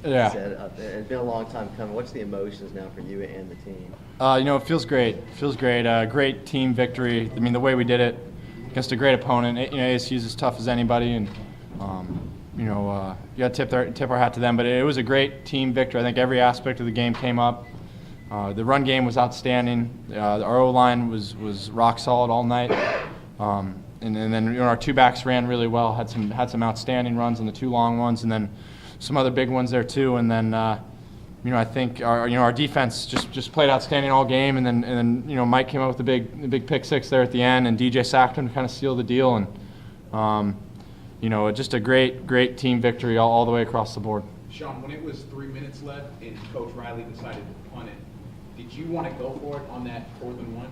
Yeah. said up there. It's been a long time coming. What's the emotions now for you and the team? It feels great. Feels great. Great team victory. I mean, the way we did it against a great opponent. ASU's as tough as anybody, and you got to tip our hat to them. But it was a great team victory. I think every aspect of the game came up. The run game was outstanding. Our O-line was rock solid all night. And then our two backs ran really well. Had some outstanding runs on the two long ones, and then some other big ones there too. And then I think our defense just played outstanding all game. And then Mike came up with the big pick six there at the end, and DJ sacked him to kind of seal the deal. And just a great team victory all the way across the board. Sean, when it was 3 minutes left and Coach Riley decided to punt it, did you want to go for it on that 4th and 1? You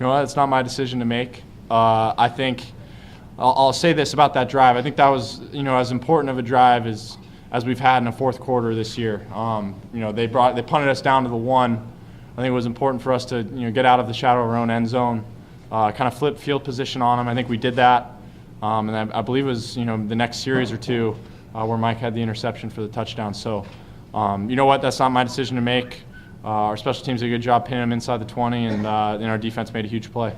know what? It's not my decision to make. I think I'll say this about that drive. I think that was as important of a drive as we've had in a fourth quarter this year. They punted us down to the 1. I think it was important for us to get out of the shadow of our own end zone, kind of flip field position on them. I think we did that, and I believe it was the next series or two where Mike had the interception for the touchdown. So you know what? That's not my decision to make. Our special teams did a good job pinning them inside the 20, and our defense made a huge play.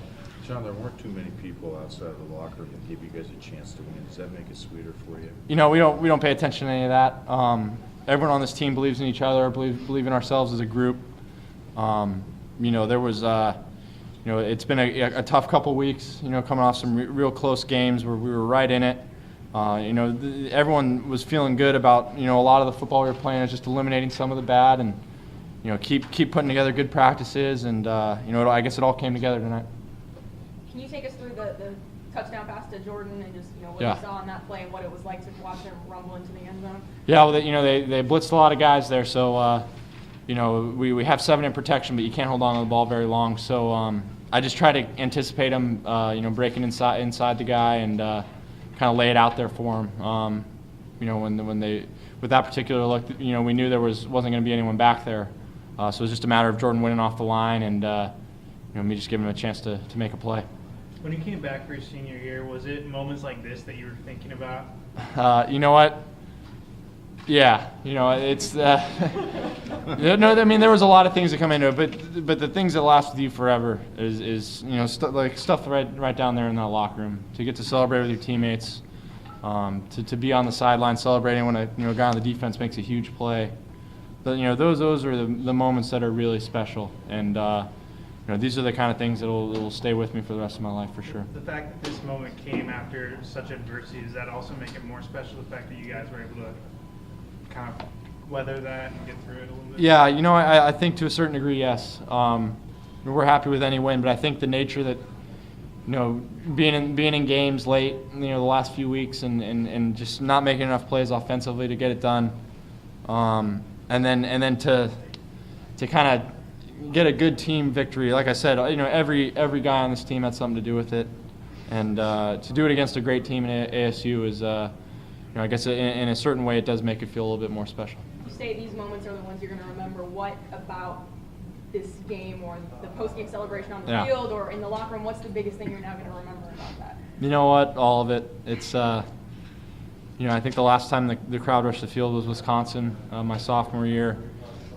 Sean, there weren't too many people outside of the locker room that gave you guys a chance to win. Does that make it sweeter for you? We don't pay attention to any of that. Everyone on this team believes in each other, believe in ourselves as a group. There was it's been a tough couple weeks. Coming off some real close games where we were right in it. Everyone was feeling good about a lot of the football we were playing is just eliminating some of the bad and keep putting together good practices, and I guess it all came together tonight. Can you take us through the touchdown pass to Jordan and just what Yeah. you saw on that play and what it was like to watch him rumble into the end zone? Yeah, well, they blitzed a lot of guys there, so we have 7 in protection, but you can't hold on to the ball very long. So I just try to anticipate him, breaking inside the guy and kind of lay it out there for him. When they with that particular look, we knew there wasn't going to be anyone back there, so it was just a matter of Jordan winning off the line and me just giving him a chance to make a play. When you came back for your senior year, was it moments like this that you were thinking about? You know what? Yeah, it's no. I mean, there was a lot of things that come into it, but the things that last with you forever is stuff right down there in that locker room. To get to celebrate with your teammates, to be on the sideline celebrating when a guy on the defense makes a huge play. But those are the moments that are really special, and these are the kind of things that will stay with me for the rest of my life for sure. The fact that this moment came after such adversity, does that also make it more special, the fact that you guys were able to kind of weather that and get through it a little bit? Yeah, I think to a certain degree, yes. We're happy with any win, but I think the nature that being in games late, the last few weeks and just not making enough plays offensively to get it done, and then to kind of get a good team victory. Like I said, every guy on this team had something to do with it, and to do it against a great team in ASU is, I guess in a certain way it does make it feel a little bit more special. You say these moments are the ones you're going to remember. What about this game or the post-game celebration on the field or in the locker room? What's the biggest thing you're now going to remember about that? You know what? All of it. It's I think the last time the crowd rushed the field was Wisconsin, my sophomore year.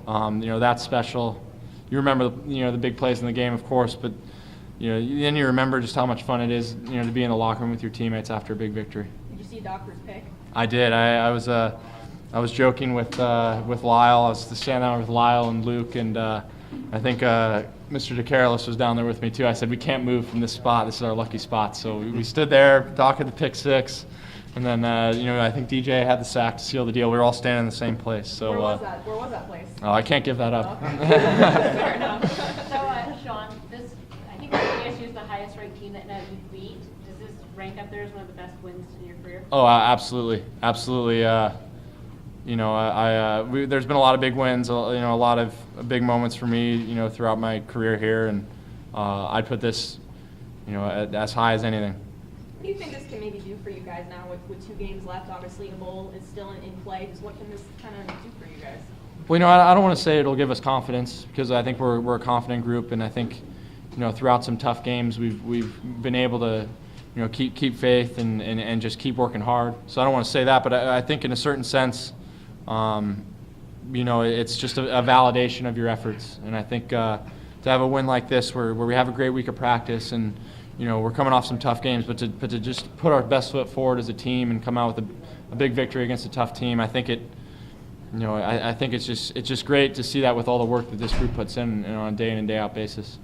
That's special. You remember the big plays in the game, of course, but then you remember just how much fun it is to be in the locker room with your teammates after a big victory. Did you see Doctor's pick? I did. I was joking with Lyle. I was standing there with Lyle and Luke, and I think Mr. DeCarolis was down there with me too. I said, we can't move from this spot. This is our lucky spot. So we stood there, Doc had the pick six, and then I think DJ had the sack to seal the deal. We were all standing in the same place. So where was that? Where was that place? Oh, I can't give that up. Fair enough. So, Sean, I think ASU is the highest-ranked team that you've beat. Does this rank up there as one of the best wins in your career? Oh, absolutely. There's been a lot of big wins, a lot of big moments for me, throughout my career here, and I'd put this, as high as anything. What do you think this can maybe do for you guys now with 2 games left? Obviously, a bowl is still in play. Just what can this kind of do for you guys? Well, I don't want to say it'll give us confidence because I think we're a confident group, and I think, throughout some tough games we've been able to, keep faith and just keep working hard. So I don't want to say that, but I think in a certain sense, you know, it's just a validation of your efforts. And I think to have a win like this, where we have a great week of practice, and you know we're coming off some tough games, but to just put our best foot forward as a team and come out with a big victory against a tough team, I think I think it's just great to see that with all the work that this group puts in, on a day in and day out basis.